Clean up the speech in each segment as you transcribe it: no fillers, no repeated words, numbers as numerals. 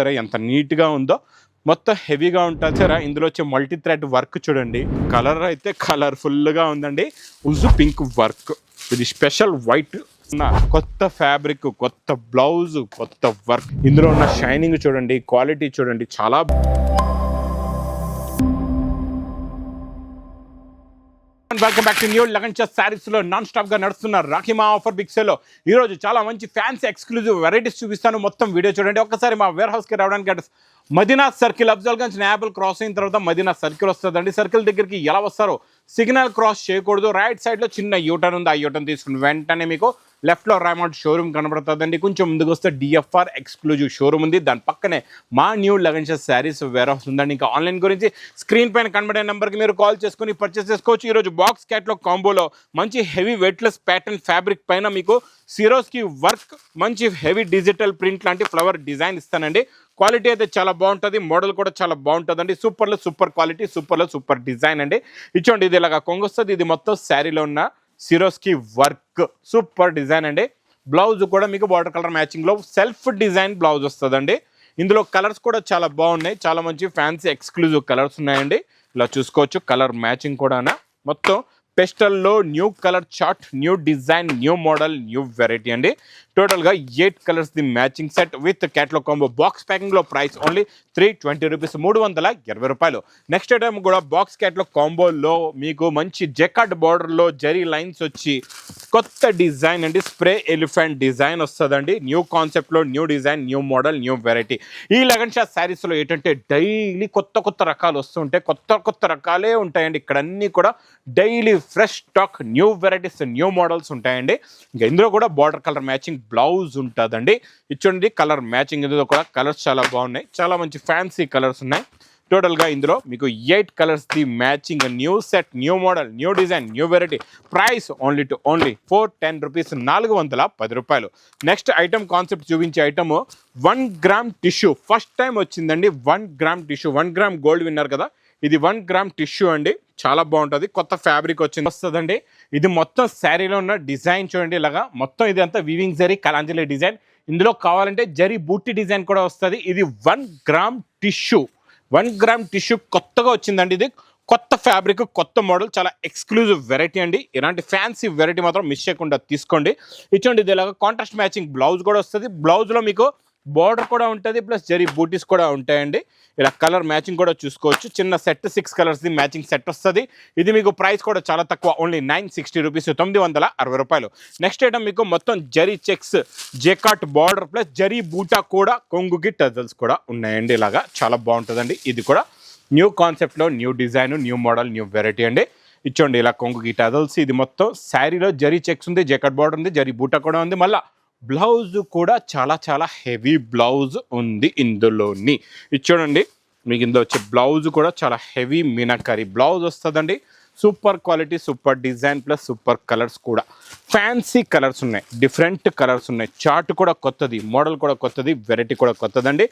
సరే ఎంత నీట్గా ఉందో, మొత్తం హెవీగా ఉంటుంది సరే. ఇందులో వచ్చే మల్టీ థ్రెడ్ వర్క్ చూడండి, కలర్ అయితే కలర్ఫుల్గా ఉందండి. ఉజు పింక్ వర్క్, ఇది స్పెషల్ వైట్, కొత్త ఫ్యాబ్రిక్, కొత్త బ్లౌజ్, కొత్త వర్క్. ఇందులో ఉన్న షైనింగ్ చూడండి, క్వాలిటీ చూడండి, చాలా welcome back to new Lagan saris లో నాన్ స్టాప్ గా నడుస్తున్న రాఖీమా ఆఫర్ బిగ్ సేల్ లో ఈ రోజు చాలా మంచి ఫ్యాన్సీ ఎక్స్క్లూజివ్ వెరైటీస్ చూపిస్తాను. మొత్తం వీడియో చూడండి. ఒక్కసారి మా వేర్ హౌస్ కి రావడానికి అడ్రస్ మదీనా సర్కిల్, అఫ్జల్గంజ్ నాబుల్ క్రాస్ అయిన తర్వాత మదీనా సర్కిల్ వస్తుందండి. సర్కిల్ దగ్గరికి ఎలా వస్తారో సిగ్నల్ క్రాస్ చేయకూడదు, రైట్ సైడ్ లో చిన్న యూటర్న్ ఉంది, ఆ యూటర్న్ తీసుకుని వెంటనే మీకు లెఫ్ట్ లో రైమౌంట్ షోరూమ్ కనబడుతుందండి. కొంచెం ముందుకు వస్తే డిఎఫ్ఆర్ ఎక్స్క్లూజివ్ షోరూమ్ ఉంది, దాని పక్కనే మా new Lagan saris warehouse ఉందండి. ఇంకా ఆన్లైన్ గురించి స్క్రీన్ పైన కనబడే నెంబర్కి మీరు కాల్ చేసుకుని పర్చేస్ చేసుకోవచ్చు. ఈరోజు బాక్స్ క్యాట్లాగ్ కాంబోలో మంచి హెవీ వెయిట్లెస్ ప్యాటర్న్ ఫ్యాబ్రిక్ పైన మీకు సిరోస్కి వర్క్, మంచి హెవీ డిజిటల్ ప్రింట్ లాంటి ఫ్లవర్ డిజైన్ ఇస్తానండి. క్వాలిటీ అయితే చాలా బాగుంటుంది, మోడల్ కూడా చాలా బాగుంటుందండి. సూపర్లో సూపర్ క్వాలిటీ, సూపర్లో సూపర్ డిజైన్ అండి. ఇచ్చోండి, ఇది ఇలాగా కొంగొస్తుంది. ఇది మొత్తం శారీలో ఉన్న సిరోస్కి వర్క్, సూపర్ డిజైన్ అండి. బ్లౌజ్ కూడా మీకు బార్డర్ కలర్ మ్యాచింగ్లో సెల్ఫ్ డిజైన్ బ్లౌజ్ వస్తుందండి. ఇందులో కలర్స్ కూడా చాలా బాగున్నాయి, చాలా మంచి ఫ్యాన్సీ ఎక్స్క్లూజివ్ కలర్స్ ఉన్నాయండి. ఇలా చూసుకోవచ్చు, కలర్ మ్యాచింగ్ కూడా మొత్తం పెస్టల్లో new colour chart, new design, new model, new variety అండి. టోటల్గా 8 కలర్స్ ది matching set with catalogue combo. Box ప్యాకింగ్లో ప్రైస్ ఓన్లీ 320 రూపీస్, 320 రూపాయలు. నెక్స్ట్ ఐటమ్ కూడా బాక్స్ క్యాట్లాగ్ కాంబోలో మీకు మంచి జెకార్డ్ బార్డర్లో జరీ లైన్స్ వచ్చి కొత్త డిజైన్ అండి, స్ప్రే ఎలిఫెంట్ డిజైన్ వస్తుందండి. న్యూ కాన్సెప్ట్లో new design, new model, new variety. ఈ లగన్ షా శారీస్లో ఏంటంటే డైలీ కొత్త కొత్త రకాలు వస్తుంటాయి, కొత్త కొత్త రకాలే ఉంటాయండి. ఇక్కడ అన్నీ కూడా daily fresh stock, new varieties, new models ఉంటాయండి. ఇంకా ఇందులో కూడా బార్డర్ కలర్ మ్యాచింగ్ బ్లౌజ్ ఉంటుందండి. ఇచ్చండి కలర్ మ్యాచింగ్, ఇందులో కూడా కలర్స్ చాలా బాగున్నాయి, చాలా మంచి ఫ్యాన్సీ కలర్స్ ఉన్నాయి. టోటల్గా ఇందులో మీకు 8 కలర్స్ ది matching, new set, new model, new design, new variety. Price only 410 rupees, 410 రూపాయలు. నెక్స్ట్ ఐటమ్ కాన్సెప్ట్ చూపించే item 1 gram tissue. First time వచ్చిందండి 1 gram tissue. 1 gram gold winner కదా, ఇది 1 గ్రామ్ టిష్యూ అండి. చాలా బాగుంటుంది, కొత్త ఫ్యాబ్రిక్ వస్తుందండి. ఇది మొత్తం శారీలో ఉన్న డిజైన్ చూడండి, ఇలాగా మొత్తం ఇది అంతా వీవింగ్ జరీ కలాంజలి డిజైన్. ఇందులో కావాలంటే జరీ బూటీ డిజైన్ కూడా వస్తుంది. ఇది 1 గ్రామ్ టిష్యూ, 1 గ్రామ్ టిష్యూ కొత్తగా వచ్చిందండి. ఇది కొత్త ఫ్యాబ్రిక్, కొత్త మోడల్, చాలా ఎక్స్క్లూజివ్ వెరైటీ అండి. ఇలాంటి ఫ్యాన్సీ వెరైటీ మాత్రం మిస్ చేయకుండా తీసుకోండి. ఇచ్చండి, ఇది ఇలాగా కాంట్రాస్ట్ మ్యాచింగ్ బ్లౌజ్ కూడా వస్తుంది. బ్లౌజ్లో మీకు బార్డర్ కూడా ఉంటుంది, ప్లస్ జరీ బూటీస్ కూడా ఉంటాయండి. ఇలా కలర్ మ్యాచింగ్ కూడా చూసుకోవచ్చు. చిన్న సెట్ 6 కలర్స్ ది మ్యాచింగ్ సెట్ వస్తుంది. ఇది మీకు ప్రైస్ కూడా చాలా తక్కువ, ఓన్లీ 960 రూపీస్, 960 రూపాయలు. నెక్స్ట్ ఐటమ్ మీకు మొత్తం zari checks, jacquard border plus zari బూటా కూడా, కొంగుకి టజల్స్ కూడా ఉన్నాయండి. ఇలాగా చాలా బాగుంటుందండి. ఇది కూడా న్యూ కాన్సెప్ట్లో new design, new model, new variety అండి. ఇచ్చోండి ఇలా కొంగుకి టజల్స్. ఇది మొత్తం శారీలో జరీ చెక్స్ ఉంది, జెకాట్ బార్డర్ ఉంది, జరీ బూటా కూడా ఉంది. మళ్ళీ బ్లౌజ్ కూడా చాలా చాలా హెవీ బ్లౌజ్ ఉంది ఇందులోని. ఇది చూడండి, మీకు ఇందులో వచ్చే బ్లౌజ్ కూడా చాలా హెవీ మీనాకరీ బ్లౌజ్ వస్తుందండి. Super quality, super design plus super colours కూడా, ఫ్యాన్సీ కలర్స్ ఉన్నాయి, డిఫరెంట్ కలర్స్ ఉన్నాయి. చార్ట్ కూడా కొత్తది, మోడల్ కూడా కొత్తది, వెరైటీ కూడా కొత్తదండి.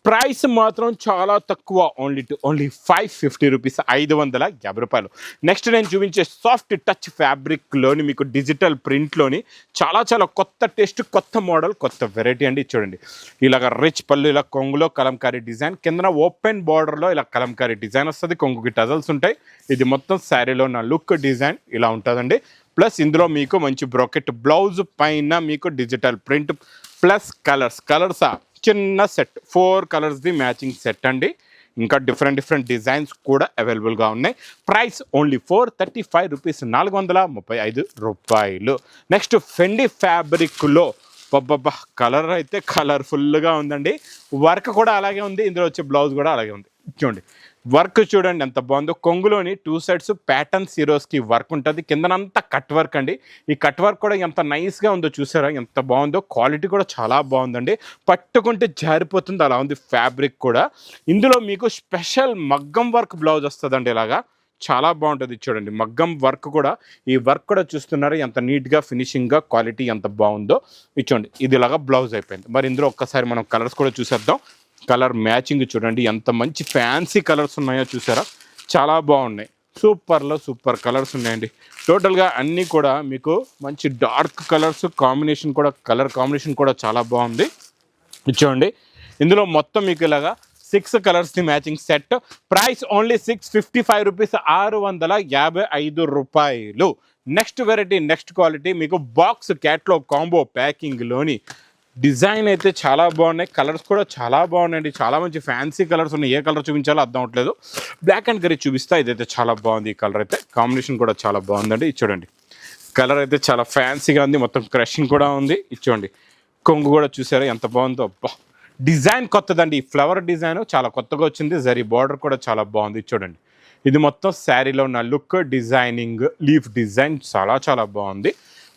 ప్రైస్ మాత్రం చాలా తక్కువ, ఓన్లీ 550 రూపీస్, 550 రూపాయలు. నెక్స్ట్ నేను చూపించే సాఫ్ట్ టచ్ ఫ్యాబ్రిక్లోని మీకు డిజిటల్ ప్రింట్లోని చాలా చాలా కొత్త టేస్ట్, కొత్త మోడల్, కొత్త వెరైటీ అండి. చూడండి, ఇలాగ రిచ్ పళ్ళు, ఇలా కొంగులో కలంకారీ డిజైన్, కింద ఓపెన్ బార్డర్లో ఇలా కలంకారీ డిజైన్ వస్తుంది, కొంగుకి టజల్స్ ఉంటాయి. ఇది మొత్తం శారీలో ఉన్న లుక్ డిజైన్ ఇలా ఉంటుందండి. ప్లస్ ఇందులో మీకు మంచి బ్రోకెట్ బ్లౌజ్ పైన మీకు డిజిటల్ ప్రింట్ ప్లస్ కలర్సా చిన్న సెట్, 4 కలర్స్ ది మ్యాచింగ్ సెట్ అండి. ఇంకా డిఫరెంట్ డిజైన్స్ కూడా అవైలబుల్గా ఉన్నాయి. ప్రైస్ ఓన్లీ 435 రూపీస్, 435 రూపాయలు. నెక్స్ట్ ఫెండి ఫ్యాబ్రిక్లో కలర్ అయితే కలర్ఫుల్గా ఉందండి. వర్క్ కూడా అలాగే ఉంది, ఇందులో వచ్చే బ్లౌజ్ కూడా అలాగే ఉంది. చూడండి వర్క్ చూడండి ఎంత బాగుందో. కొంగులోని 2 సైడ్స్ ప్యాటర్న్ సిరోస్కి వర్క్ ఉంటుంది, కిందనంతా కట్ వర్క్ అండి. ఈ కట్ వర్క్ కూడా ఎంత నైస్గా ఉందో చూసారా, ఎంత బాగుందో. క్వాలిటీ కూడా చాలా బాగుందండి, పట్టుకుంటే జారిపోతుంది అలా ఉంది ఫ్యాబ్రిక్ కూడా. ఇందులో మీకు స్పెషల్ మగ్గం వర్క్ బ్లౌజ్ వస్తుందండి. ఇలాగా చాలా బాగుంటుంది. చూడండి మగ్గం వర్క్ కూడా, ఈ వర్క్ కూడా చూస్తున్నారు ఎంత నీట్గా ఫినిషింగ్గా, క్వాలిటీ ఎంత బాగుందో. ఇచ్చోండి, ఇది ఇలాగా బ్లౌజ్ అయిపోయింది. మరి ఇందులో ఒక్కసారి మనం కలర్స్ కూడా చూసేద్దాం. కలర్ మ్యాచింగ్ చూడండి, ఎంత మంచి ఫ్యాన్సీ కలర్స్ ఉన్నాయో చూసారా, చాలా బాగున్నాయి. సూపర్లో సూపర్ కలర్స్ ఉన్నాయండి. టోటల్గా అన్నీ కూడా మీకు మంచి డార్క్ కలర్స్ కాంబినేషన్ కూడా, కలర్ కాంబినేషన్ కూడా చాలా బాగుంది. చూడండి ఇందులో మొత్తం మీకు ఇలాగా 6 కలర్స్ది matching set. Price only 655 rupees, 655 రూపాయలు. నెక్స్ట్ వెరైటీ, నెక్స్ట్ క్వాలిటీ మీకు బాక్స్ క్యాట్లాగ్ కాంబో ప్యాకింగ్లోని డిజైన్ అయితే చాలా బాగున్నాయి, కలర్స్ కూడా చాలా బాగున్నాయండి. చాలా మంచి ఫ్యాన్సీ కలర్స్ ఉన్నాయి. ఏ కలర్ చూపించాలో అర్థం అవట్లేదు. బ్లాక్ అండ్ గ్రే చూపిస్తా. ఇదైతే చాలా బాగుంది. ఈ కలర్ అయితే కాంబినేషన్ కూడా చాలా బాగుందండి. ఇది చూడండి, కలర్ అయితే చాలా ఫ్యాన్సీగా ఉంది. మొత్తం క్రషింగ్ కూడా ఉంది. ఇచ్చోండి, కొంగు కూడా చూసారా ఎంత బాగుందో. అబ్బా, డిజైన్ కొత్తదండి. ఈ ఫ్లవర్ డిజైన్ చాలా కొత్తగా వచ్చింది. జరీ బార్డర్ కూడా చాలా బాగుంది. చూడండి, ఇది మొత్తం శారీలో ఉన్న లుక్, డిజైనింగ్, లీఫ్ డిజైన్ చాలా చాలా బాగుంది.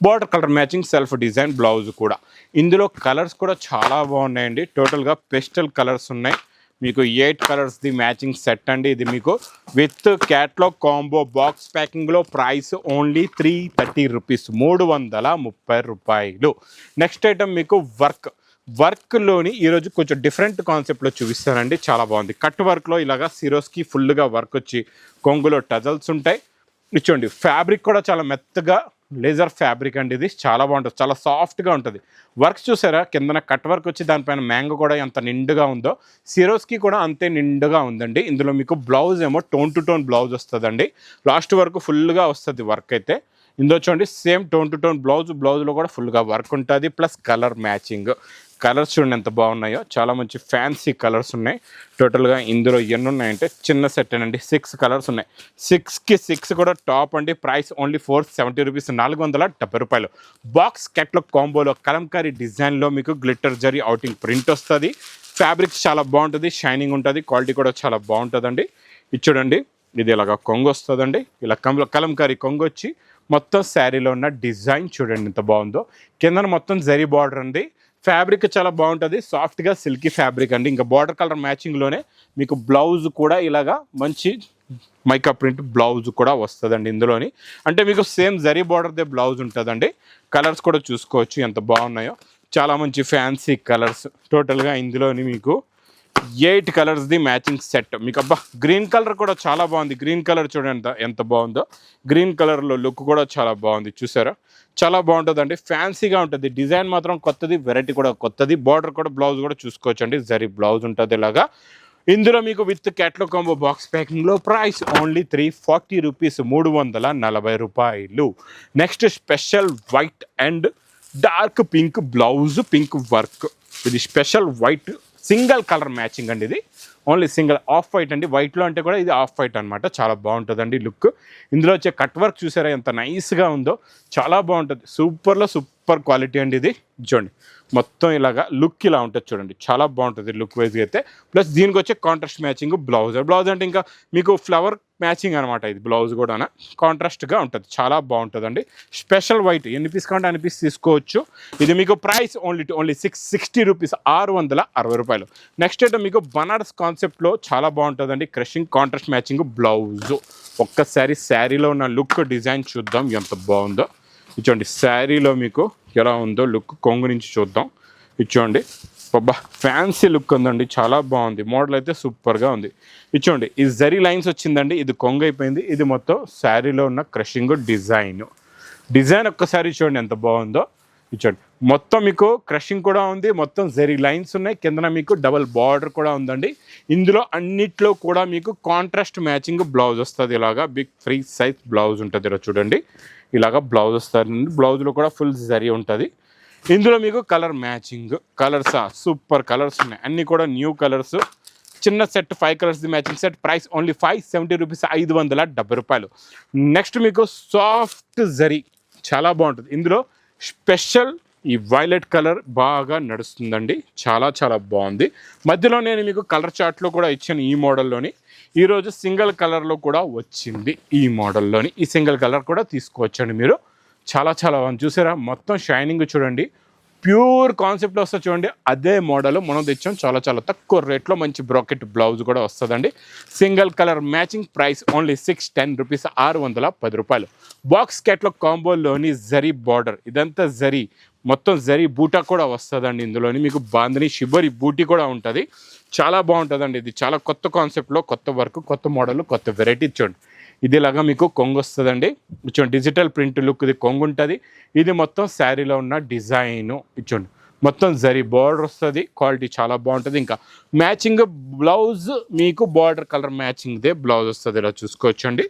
Border colour matching, self design, blouse కూడా. ఇందులో కలర్స్ కూడా చాలా బాగున్నాయండి. టోటల్గా పెస్టల్ కలర్స్ ఉన్నాయి. మీకు 8 కలర్స్ది మ్యాచింగ్ సెట్ అండి. ఇది మీకు విత్ క్యాట్లాగ్ కాంబో బాక్స్ ప్యాకింగ్లో ప్రైస్ ఓన్లీ 330 రూపీస్, 330 రూపాయలు. నెక్స్ట్ ఐటమ్ మీకు వర్క్లోని ఈరోజు కొంచెం డిఫరెంట్ కాన్సెప్ట్లో చూపిస్తానండి. చాలా బాగుంది. కట్ వర్క్లో ఇలాగా సిరోస్కి ఫుల్గా వర్క్ వచ్చి కొంగులో టజల్స్ ఉంటాయి. ఇచ్చోండి, ఫ్యాబ్రిక్ కూడా చాలా మెత్తగా లేజర్ ఫ్యాబ్రిక్ అండి. ఇది చాలా బాగుంటుంది, చాలా సాఫ్ట్గా ఉంటుంది. వర్క్ చూసారా, కిందన కట్ వర్క్ వచ్చి దానిపైన మ్యాంగో కూడా ఎంత నిండుగా ఉందో, సిరోస్కి కూడా అంతే నిండుగా ఉందండి. ఇందులో మీకు బ్లౌజ్ ఏమో టోన్ టు టోన్ బ్లౌజ్ వస్తుందండి. లాస్ట్ వరకు ఫుల్గా వస్తుంది వర్క్ అయితే. ఇందులో చూడండి, సేమ్ టోన్ టు టోన్ బ్లౌజ్లో కూడా ఫుల్గా వర్క్ ఉంటుంది. Plus colour matching. కలర్స్ చూడండి ఎంత బాగున్నాయో, చాలా మంచి ఫ్యాన్సీ కలర్స్ ఉన్నాయి. టోటల్గా ఇందులో ఎన్ని ఉన్నాయంటే చిన్న సెట్ అండి, 6 కలర్స్ ఉన్నాయి. 6కి 6 కూడా టాప్ అండి. ప్రైస్ ఓన్లీ 470 రూపీస్, 470 రూపాయలు. బాక్స్ క్యాట్లాగ్ కాంబోలో కలంకారీ డిజైన్లో మీకు గ్లిటర్ జరీ అవుటింగ్ ప్రింట్ వస్తుంది. ఫ్యాబ్రిక్ చాలా బాగుంటుంది, షైనింగ్ ఉంటుంది, క్వాలిటీ కూడా చాలా బాగుంటుందండి. ఇది చూడండి, ఇది ఇలాగా కొంగు వస్తుందండి. ఇలా కలంకారీ కొంగు వచ్చి మొత్తం శారీలో ఉన్న డిజైన్ చూడండి ఎంత బాగుందో. కింద మొత్తం జరీ బార్డర్ ఉంది. ఫ్యాబ్రిక్ చాలా బాగుంటుంది, సాఫ్ట్గా సిల్కీ ఫ్యాబ్రిక్ అండి. ఇంకా బార్డర్ కలర్ మ్యాచింగ్లోనే మీకు బ్లౌజ్ కూడా ఇలాగా మంచి మైకా ప్రింట్ బ్లౌజ్ కూడా వస్తుందండి ఇందులోని. అంటే మీకు సేమ్ జరీ బార్డర్దే బ్లౌజ్ ఉంటుందండి. కలర్స్ కూడా చూసుకోవచ్చు ఎంత బాగున్నాయో, చాలా మంచి ఫ్యాన్సీ కలర్స్. టోటల్గా ఇందులోని మీకు 8 కలర్స్ది మ్యాచింగ్ సెట్. మీకు అబ్బా, గ్రీన్ కలర్ కూడా చాలా బాగుంది. గ్రీన్ కలర్ చూడండి ఎంత బాగుందో. గ్రీన్ కలర్లో లుక్ కూడా చాలా బాగుంది, చూసారా, చాలా బాగుంటుందండి. ఫ్యాన్సీగా ఉంటుంది. డిజైన్ మాత్రం కొత్తది, వెరైటీ కూడా కొత్తది. బార్డర్ కూడా బ్లౌజ్ కూడా చూసుకోవచ్చు అండి, జరీ బ్లౌజ్ ఉంటుంది ఇలాగా. ఇందులో మీకు విత్ క్యాట్లాగ్ కాంబో బాక్స్ ప్యాకింగ్లో ప్రైస్ ఓన్లీ 340 రూపీస్, 340 రూపాయలు. Next special white and dark pink blouse, pink work. ఇది special white single colour matching అండి. ఇది ఓన్లీ సింగిల్ ఆఫ్ వైట్ అండి. వైట్లో అంటే కూడా ఇది ఆఫ్ వైట్ అనమాట. చాలా బాగుంటుందండి లుక్. ఇందులో వచ్చే కట్ వర్క్ చూసారా ఎంత నైస్గా ఉందో, చాలా బాగుంటుంది. సూపర్ క్వాలిటీ అండి ఇది. చూడండి, మొత్తం ఇలాగా లుక్ ఇలా ఉంటుంది చూడండి, చాలా బాగుంటుంది లుక్ వైజ్గా అయితే. ప్లస్ దీనికి వచ్చే కాంట్రాస్ట్ మ్యాచింగ్ బ్లౌజ్ అంటే ఇంకా మీకు ఫ్లవర్ మ్యాచింగ్ అనమాట. ఇది బ్లౌజ్ కూడా కాంట్రాస్ట్గా ఉంటుంది, చాలా బాగుంటుందండి. స్పెషల్ వైట్ ఎన్ని పీస్ కావాలంటే అన్ని పీస్ తీసుకోవచ్చు. ఇది మీకు ప్రైస్ ఓన్లీ 660 రూపీస్, 660 రూపాయలు. నెక్స్ట్ అయితే మీకు బనారస్ కాన్సెప్ట్లో చాలా బాగుంటుందండి. Crushing contrast matching blouse. ఒక్కసారి శారీలో ఉన్న లుక్ డిజైన్ చూద్దాం ఎంత బాగుందో. ఇచ్చోండి, శారీలో మీకు ఎలా ఉందో లుక్ కొంగు నుంచి చూద్దాం. ఇచ్చోండి, అబ్బా ఫ్యాన్సీ లుక్ ఉందండి, చాలా బాగుంది. మోడల్ అయితే సూపర్గా ఉంది. ఇచ్చోండి, ఈ జరీ లైన్స్ వచ్చిందండి. ఇది కొంగు అయిపోయింది. ఇది మొత్తం శారీలో ఉన్న క్రషింగ్ డిజైన్ ఒక్కసారి చూడండి ఎంత బాగుందో. ఇచ్చోండి, మొత్తం మీకు క్రషింగ్ కూడా ఉంది, మొత్తం జరీ లైన్స్ ఉన్నాయి. కిందన మీకు డబల్ బార్డర్ కూడా ఉందండి. ఇందులో అన్నిట్లో కూడా మీకు కాంట్రాస్ట్ మ్యాచింగ్ బ్లౌజ్ వస్తుంది. ఇలాగా బిగ్ ఫ్రీ సైజ్ బ్లౌజ్ ఉంటుంది. ఇలా చూడండి, ఇలాగా బ్లౌజ్ వస్తుంది. బ్లౌజ్లో కూడా ఫుల్ జరీ ఉంటుంది. ఇందులో మీకు కలర్ మ్యాచింగ్ సూపర్ కలర్స్ ఉన్నాయి. అన్నీ కూడా న్యూ కలర్స్. చిన్న సెట్ 5 కలర్స్ది matching set. Price only 570 rupees, 570 రూపాయలు. నెక్స్ట్ మీకు సాఫ్ట్ జరీ చాలా బాగుంటుంది. ఇందులో స్పెషల్ ఈ వైలెట్ కలర్ బాగా నడుస్తుందండి, చాలా బాగుంది. మధ్యలో నేను మీకు కలర్ చార్ట్లో కూడా ఇచ్చాను ఈ మోడల్లోని. ఈరోజు సింగిల్ కలర్లో కూడా వచ్చింది ఈ మోడల్లోని. ఈ సింగిల్ కలర్ కూడా తీసుకోవచ్చండి మీరు. చాలా బాగుంది, చూసారా మొత్తం షైనింగ్ చూడండి. ప్యూర్ కాన్సెప్ట్ వస్తుంది చూడండి. అదే మోడల్ మనం తెచ్చాం, చాలా తక్కువ రేట్లో మంచి బ్రాకెట్ బ్లౌజ్ కూడా వస్తుందండి. Single colour matching. Price only 610 rupees, 610 రూపాయలు. బాక్స్ క్యాట్లాగ్ కాంబోలోని జరీ బార్డర్, ఇదంతా జరీ, మొత్తం జరీ బూటా కూడా వస్తుందండి. ఇందులోని మీకు బాందని షిబరి బూటీ కూడా ఉంటుంది. చాలా బాగుంటుందండి. ఇది చాలా కొత్త కాన్సెప్ట్లో, కొత్త వర్క్, కొత్త మోడల్, కొత్త వెరైటీ. చూడండి, ఇది ఇలాగా మీకు కొంగు వస్తుందండి. చూడండి, డిజిటల్ ప్రింట్ లుక్ ఇది కొంగు ఉంటుంది. ఇది మొత్తం శారీలో ఉన్న డిజైను. ఇచ్చోండి, మొత్తం జరీ బార్డర్ వస్తుంది, క్వాలిటీ చాలా బాగుంటుంది. ఇంకా మ్యాచింగ్ బ్లౌజ్ మీకు బార్డర్ కలర్ మ్యాచింగ్దే బ్లౌజ్ వస్తుంది, ఇలా చూసుకోవచ్చండి.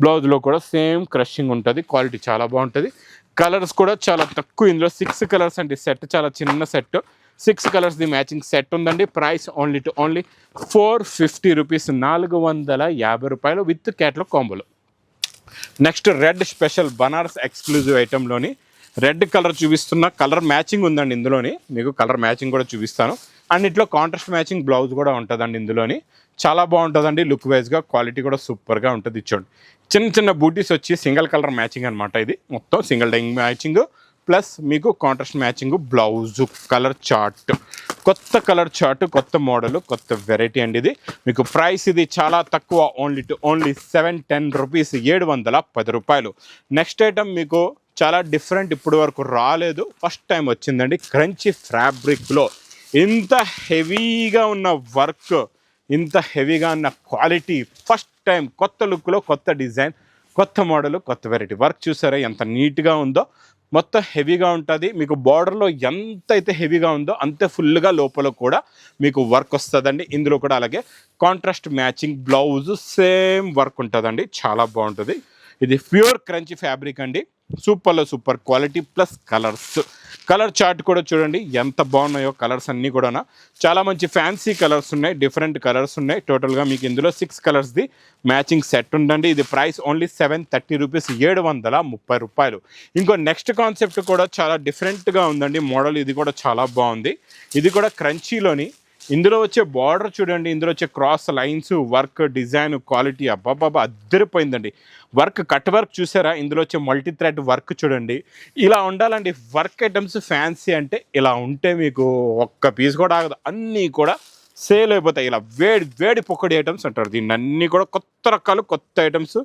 బ్లౌజ్లో కూడా సేమ్ క్రషింగ్ ఉంటుంది, క్వాలిటీ చాలా బాగుంటుంది. కలర్స్ కూడా చాలా తక్కువ, ఇందులో 6 కలర్స్ అండి. సెట్ చాలా చిన్న సెట్, 6 కలర్స్ది మ్యాచింగ్ సెట్ ఉందండి. ప్రైస్ ఓన్లీ 450 రూపీస్, 450 రూపాయలు విత్ క్యాట్లాగ్ కాంబోలో. Next red special Banaras exclusive ఐటెంలోని రెడ్ కలర్ చూపిస్తున్న, కలర్ మ్యాచింగ్ ఉందండి ఇందులోని. మీకు కలర్ మ్యాచింగ్ కూడా చూపిస్తాను. అన్నిట్లో కాంట్రాస్ట్ మ్యాచింగ్ బ్లౌజ్ కూడా ఉంటుందండి ఇందులోని. చాలా బాగుంటుందండి లుక్ వైజ్గా, క్వాలిటీ కూడా సూపర్గా ఉంటుంది. ఇచ్చోండి, చిన్న చిన్న బూటీస్ వచ్చి సింగిల్ కలర్ మ్యాచింగ్ అనమాట. ఇది మొత్తం సింగిల్ డైయింగ్ మ్యాచింగ్ ప్లస్ మీకు contrast matching blouse. Colour chart, కొత్త కలర్ చార్ట్, కొత్త మోడల్, కొత్త వెరైటీ అండి ఇది. మీకు ప్రైస్ ఇది చాలా తక్కువ, ఓన్లీ 710 రూపీస్, 710 రూపాయలు. నెక్స్ట్ ఐటమ్ మీకు చాలా డిఫరెంట్, ఇప్పుడు వరకు రాలేదు, ఫస్ట్ టైం వచ్చిందండి. క్రంచీ ఫ్యాబ్రిక్లో ఇంత హెవీగా ఉన్న వర్క్, ఇంత హెవీగా ఉన్న క్వాలిటీ, ఫస్ట్ టైం కొత్త లుక్లో, కొత్త డిజైన్, కొత్త మోడల్, కొత్త వెరైటీ. వర్క్ చూసారా ఎంత నీట్గా ఉందో, మొత్తం హెవీగా ఉంటుంది. మీకు బార్డర్లో ఎంత అయితే హెవీగా ఉందో అంతే ఫుల్గా లోపల కూడా మీకు వర్క్ వస్తుందండి. ఇందులో కూడా అలాగే contrast matching blouse, same work ఉంటుందండి, చాలా బాగుంటుంది. ఇది ప్యూర్ క్రంచీ ఫ్యాబ్రిక్ అండి, సూపర్లో super quality plus colours. Colour chart కూడా చూడండి ఎంత బాగున్నాయో, కలర్స్ అన్నీ కూడా చాలా మంచి ఫ్యాన్సీ కలర్స్ ఉన్నాయి, డిఫరెంట్ కలర్స్ ఉన్నాయి. టోటల్గా మీకు ఇందులో 6 కలర్స్ది మ్యాచింగ్ సెట్ ఉందండి. ఇది ప్రైస్ ఓన్లీ 730 రూపీస్, 730 రూపాయలు. ఇంకో నెక్స్ట్ కాన్సెప్ట్ కూడా చాలా డిఫరెంట్గా ఉందండి మోడల్, ఇది కూడా చాలా బాగుంది. ఇది కూడా క్రంచీలోని. ఇందులో వచ్చే బార్డర్ చూడండి, ఇందులో వచ్చే cross lines, work design, quality అబ్బాబాబా అద్దరిపోయిందండి. వర్క్ కట్ వర్క్ చూసారా, ఇందులో వచ్చే మల్టీ థ్రెడ్ వర్క్ చూడండి. ఇలా ఉండాలండి వర్క్ ఐటమ్స్, ఫ్యాన్సీ అంటే ఇలా ఉంటే మీకు ఒక్క పీస్ కూడా ఆగదు, అన్నీ కూడా సేల్ అయిపోతాయి. ఇలా వేడి పొక్కడి ఐటమ్స్ అంటారు దీన్ని. అన్నీ కూడా కొత్త రకాలు, కొత్త ఐటమ్స్,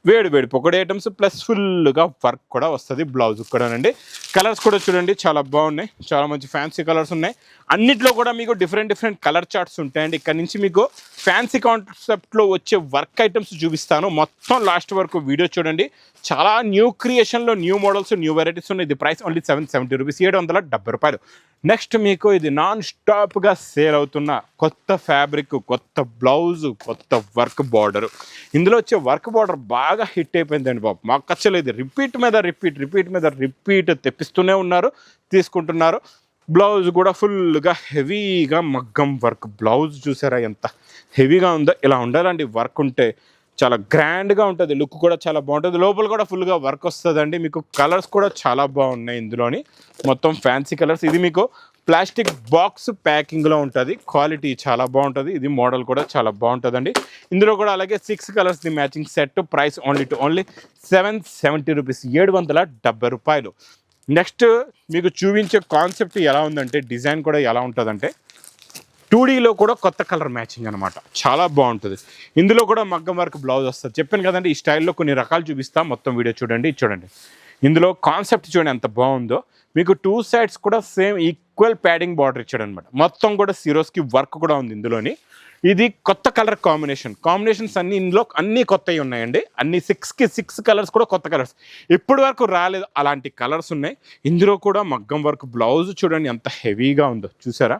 వేడి పొక్కడి ఐటమ్స్ ప్లస్ ఫుల్గా వర్క్ కూడా వస్తుంది బ్లౌజ్ కూడానండి. కలర్స్ కూడా చూడండి చాలా బాగున్నాయి, చాలా మంచి ఫ్యాన్సీ కలర్స్ ఉన్నాయి. అన్నిట్లో కూడా మీకు డిఫరెంట్ కలర్ చార్ట్స్ ఉంటాయండి. ఇక్కడ నుంచి మీకు ఫ్యాన్సీ కాన్సెప్ట్లో వచ్చే వర్క్ ఐటమ్స్ చూపిస్తాను, మొత్తం లాస్ట్ వరకు వీడియో చూడండి. చాలా న్యూ క్రియేషన్లో న్యూ మోడల్స్, న్యూ వెరైటీస్ ఉన్నాయి. ఇది ప్రైస్ ఓన్లీ 770 రూపీస్, 770 రూపాయలు. నెక్స్ట్ మీకు ఇది నాన్ స్టాప్గా సేల్ అవుతున్న కొత్త ఫ్యాబ్రిక్, కొత్త బ్లౌజు, కొత్త వర్క్ బార్డరు. ఇందులో వచ్చే వర్క్ బార్డర్ బాగా హిట్ అయిపోయిందండి బాబు, మాకు కచ్చలేదు. రిపీట్ మీద రిపీట్ తెప్పిస్తూనే ఉన్నారు, తీసుకుంటున్నారు. బ్లౌజ్ కూడా ఫుల్గా హెవీగా మగ్గం వర్క్ బ్లౌజ్ చూసారా ఎంత హెవీగా ఉందో. ఇలా ఉండాలండి, వర్క్ ఉంటే చాలా గ్రాండ్గా ఉంటుంది, లుక్ కూడా చాలా బాగుంటుంది. లోపల కూడా ఫుల్గా వర్క్ వస్తుందండి. మీకు కలర్స్ కూడా చాలా బాగున్నాయి ఇందులోని, మొత్తం ఫ్యాన్సీ కలర్స్. ఇది మీకు ప్లాస్టిక్ బాక్స్ ప్యాకింగ్లో ఉంటుంది, క్వాలిటీ చాలా బాగుంటుంది. ఇది మోడల్ కూడా చాలా బాగుంటుందండి. ఇందులో కూడా అలాగే 6 కలర్స్ది matching set. Price only 770 rupees, 770 రూపాయలు. నెక్స్ట్ మీకు చూపించే కాన్సెప్ట్ ఎలా ఉందంటే, డిజైన్ కూడా ఎలా ఉంటుందంటే 2Dలో కూడా కొత్త కలర్ మ్యాచింగ్ అనమాట, చాలా బాగుంటుంది. ఇందులో కూడా మగ్గం వర్క్ బ్లౌజ్ వస్తుంది. చెప్పాను కదండి, ఈ స్టైల్లో కొన్ని రకాలు చూపిస్తాం, మొత్తం వీడియో చూడండి. ఇందులో కాన్సెప్ట్ చూడండి ఎంత బాగుందో. మీకు 2 సైడ్స్ కూడా సేమ్ ఈక్వల్ ప్యాడింగ్ బార్డర్ ఇచ్చాడు అనమాట. మొత్తం కూడా సిరోస్కి వర్క్ కూడా ఉంది ఇందులోని. ఇది కొత్త కలర్ కాంబినేషన్స్ అన్ని ఇందులో అన్నీ కొత్తవి ఉన్నాయండి. అన్ని 6 కలర్స్ కూడా కొత్త కలర్స్, ఇప్పటి వరకు రాలేదు అలాంటి కలర్స్ ఉన్నాయి. ఇందులో కూడా మగ్గం వర్క్ బ్లౌజ్ చూడండి ఎంత హెవీగా ఉందో, చూసారా.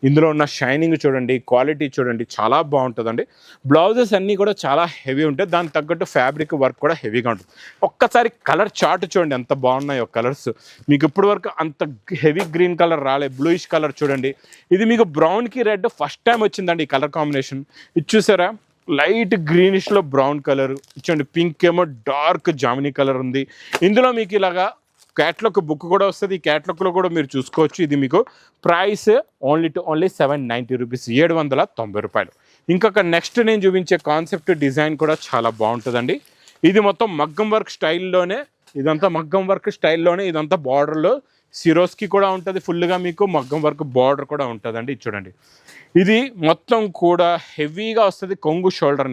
ఇందులో ఉన్న షైనింగ్ చూడండి, క్వాలిటీ చూడండి, చాలా బాగుంటుందండి. బ్లౌజెస్ అన్నీ కూడా చాలా హెవీ ఉంటాయి, దానికి తగ్గట్టు ఫ్యాబ్రిక్ వర్క్ కూడా హెవీగా ఉంటుంది. ఒక్కసారి కలర్ చార్ట్ చూడండి ఎంత బాగున్నాయో కలర్స్. మీకు ఇప్పటి వరకు అంత హెవీ గ్రీన్ కలర్ రాలే, బ్లూయిష్ కలర్ చూడండి. ఇది మీకు బ్రౌన్కి రెడ్ ఫస్ట్ టైం వచ్చిందండి ఈ కలర్ కాంబినేషన్. ఇది చూసారా, లైట్ గ్రీనిష్లో బ్రౌన్ కలర్ ఇచ్చండి, పింక్ ఏమో డార్క్ జామినీ కలర్ ఉంది. ఇందులో మీకు ఇలాగా క్యాట్లాగ్ బుక్ కూడా వస్తుంది, ఈ క్యాట్లాగ్లో కూడా మీరు చూసుకోవచ్చు. ఇది మీకు ప్రైస్ ఓన్లీ 790 రూపీస్, 790 రూపాయలు. ఇంకొక నెక్స్ట్ నేను చూపించే కాన్సెప్ట్ డిజైన్ కూడా చాలా బాగుంటుందండి. ఇది మొత్తం మగ్గం వర్క్ స్టైల్లోనే, ఇదంతా బార్డర్లో సిరోస్కి కూడా ఉంటుంది, ఫుల్గా మీకు మగ్గం వర్క్ బార్డర్ కూడా ఉంటుందండి. చూడండి, ఇది మొత్తం కూడా హెవీగా వస్తుంది కొంగు షోల్డర్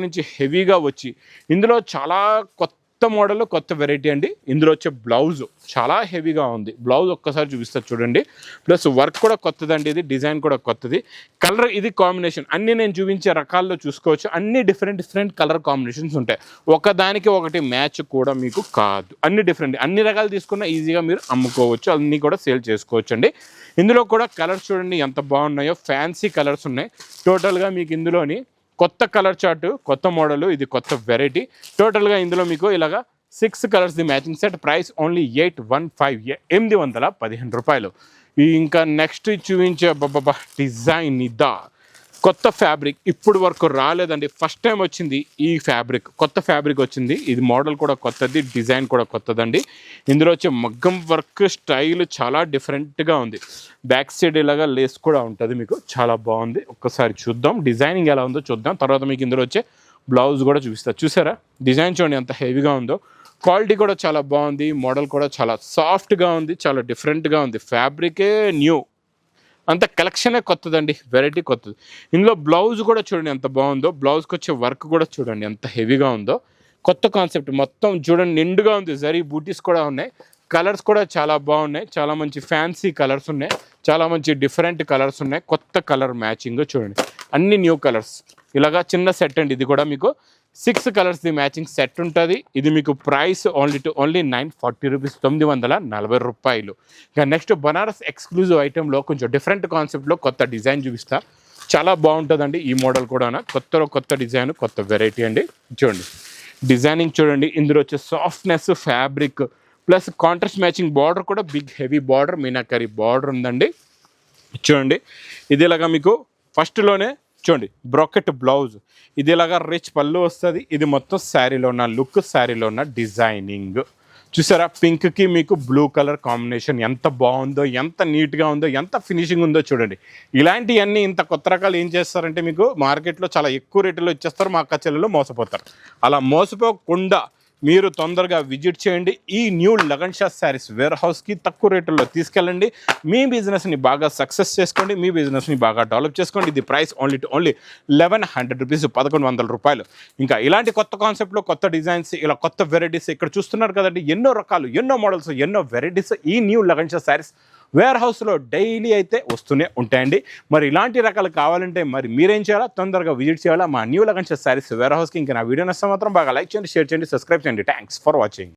నుంచి హెవీగా వచ్చి ఇందులో చాలా కొత్త కొత్త మోడల్ కొత్త వెరైటీ అండి. ఇందులో వచ్చే బ్లౌజ్ చాలా హెవీగా ఉంది. బ్లౌజ్ ఒక్కసారి చూపిస్తారు చూడండి. ప్లస్ వర్క్ కూడా కొత్తదండి, ఇది డిజైన్ కూడా కొత్తది. కలర్ ఇది కాంబినేషన్ అన్నీ నేను చూపించే రకాల్లో చూసుకోవచ్చు. అన్ని డిఫరెంట్ కలర్ కాంబినేషన్స్ ఉంటాయి. ఒకదానికి ఒకటి మ్యాచ్ కూడా మీకు కాదు, అన్ని డిఫరెంట్. అన్ని రకాలు తీసుకున్నా ఈజీగా మీరు అమ్ముకోవచ్చు, అన్నీ కూడా సేల్ చేసుకోవచ్చు అండి. ఇందులో కూడా కలర్స్ చూడండి ఎంత బాగున్నాయో, ఫ్యాన్సీ కలర్స్ ఉన్నాయి. టోటల్గా మీకు ఇందులోని కొత్త కలర్ చార్ట్, కొత్త మోడల్, ఇది కొత్త వెరైటీ. టోటల్గా ఇందులో మీకు ఇలాగా 6 కలర్స్ ది మ్యాచింగ్ సెట్. ప్రైస్ ఓన్లీ 815 రూపాయలు. ఇంకా నెక్స్ట్ చూపించే డిజైన్ ఇదా కొత్త ఫ్యాబ్రిక్, ఇప్పుడు వరకు రాలేదండి, ఫస్ట్ టైం వచ్చింది ఈ ఫ్యాబ్రిక్. కొత్త ఫ్యాబ్రిక్ వచ్చింది, ఇది మోడల్ కూడా కొత్తది, డిజైన్ కూడా కొత్తదండి. ఇందులో వచ్చే మగ్గం వర్క్ స్టైల్ చాలా డిఫరెంట్గా ఉంది. బ్యాక్ సైడ్ ఇలాగా లేస్ కూడా ఉంటుంది మీకు, చాలా బాగుంది. ఒక్కసారి చూద్దాం డిజైనింగ్ ఎలా ఉందో చూద్దాం. తర్వాత మీకు ఇందులో వచ్చే బ్లౌజ్ కూడా చూపిస్తా. చూసారా డిజైన్ చూడండి ఎంత హెవీగా ఉందో. క్వాలిటీ కూడా చాలా బాగుంది, మోడల్ కూడా చాలా సాఫ్ట్గా ఉంది, చాలా డిఫరెంట్గా ఉంది. ఫ్యాబ్రికే న్యూ, అంత కలెక్షనే కొత్తదండి, వెరైటీ కొత్తది. ఇందులో బ్లౌజ్ కూడా చూడండి ఎంత బాగుందో. బ్లౌజ్కి వచ్చే వర్క్ కూడా చూడండి ఎంత హెవీగా ఉందో. కొత్త కాన్సెప్ట్ మొత్తం చూడండి, నిండుగా ఉంది. జరీ బూటీస్ కూడా ఉన్నాయి. కలర్స్ కూడా చాలా బాగున్నాయి, చాలా మంచి ఫ్యాన్సీ కలర్స్ ఉన్నాయి, చాలా మంచి డిఫరెంట్ కలర్స్ ఉన్నాయి. కొత్త కలర్ మ్యాచింగ్ చూడండి, అన్ని న్యూ కలర్స్. ఇలాగా చిన్న సెట్ అండి, ఇది కూడా మీకు 6 కలర్స్ ది మ్యాచింగ్ సెట్ ఉంటుంది. ఇది మీకు ప్రైస్ ఓన్లీ 940 రూపీస్, 940 రూపాయలు. ఇంకా నెక్స్ట్ బనారస్ ఎక్స్క్లూజివ్ ఐటెంలో కొంచెం డిఫరెంట్ కాన్సెప్ట్లో కొత్త డిజైన్ చూపిస్తా. చాలా బాగుంటుందండి ఈ మోడల్ కూడా. కొత్త డిజైన్, కొత్త వెరైటీ అండి. చూడండి డిజైనింగ్ చూడండి. ఇందులో వచ్చే softness, fabric plus contrast matching border కూడా big heavy border, meenakari border ఉందండి. చూడండి ఇది ఇలాగా మీకు ఫస్ట్లోనే చూడండి బ్రాకెట్ బ్లౌజ్, ఇది ఇలాగా రిచ్ పళ్ళు వస్తుంది. ఇది మొత్తం శారీలో ఉన్న లుక్, శారీలో ఉన్న డిజైనింగ్ చూసారా. పింక్కి మీకు బ్లూ కలర్ కాంబినేషన్ ఎంత బాగుందో, ఎంత నీట్గా ఉందో, ఎంత ఫినిషింగ్ ఉందో చూడండి. ఇలాంటివన్నీ ఇంత కొత్త రకాలు ఏం చేస్తారంటే మీకు మార్కెట్లో చాలా ఎక్కువ రేటులో ఇచ్చేస్తారు, మా అక్క చెల్లెలు మోసపోతారు. అలా మోసపోకుండా మీరు తొందరగా విజిట్ చేయండి. ఈ న్యూ లగన్ షా శారీస్ వేర్ హౌస్కి తక్కువ రేటుల్లో తీసుకెళ్ళండి. మీ బిజినెస్ని బాగా సక్సెస్ చేసుకోండి, మీ బిజినెస్ని బాగా డెవలప్ చేసుకోండి. ఇది ప్రైస్ ఓన్లీ 1100 రూపీస్, 1100 రూపాయలు. ఇంకా ఇలాంటి కొత్త కాన్సెప్ట్లో కొత్త డిజైన్స్, ఇలా కొత్త వెరైటీస్ ఇక్కడ చూస్తున్నారు కదండి. ఎన్నో రకాలు, ఎన్నో మోడల్స్, ఎన్నో వెరైటీస్ ఈ న్యూ లగన్ షా శారీస్ వేర్ హౌస్లో డైలీ అయితే వస్తూనే ఉంటాయండి. మరి ఇలాంటి రకాలు కావాలంటే మరి మీరేం చేయాలా, తొందరగా విజిట్ చేయాలా మా న్యూ లగన్ షా శారీస్ వేర్ హౌస్కి. ఇంకా నా వీడియో నచ్చితే మాత్రం బాగా లైక్ చేయండి, షేర్ చేయండి, సబ్స్క్రైబ్ చేయండి. Thanks for watching.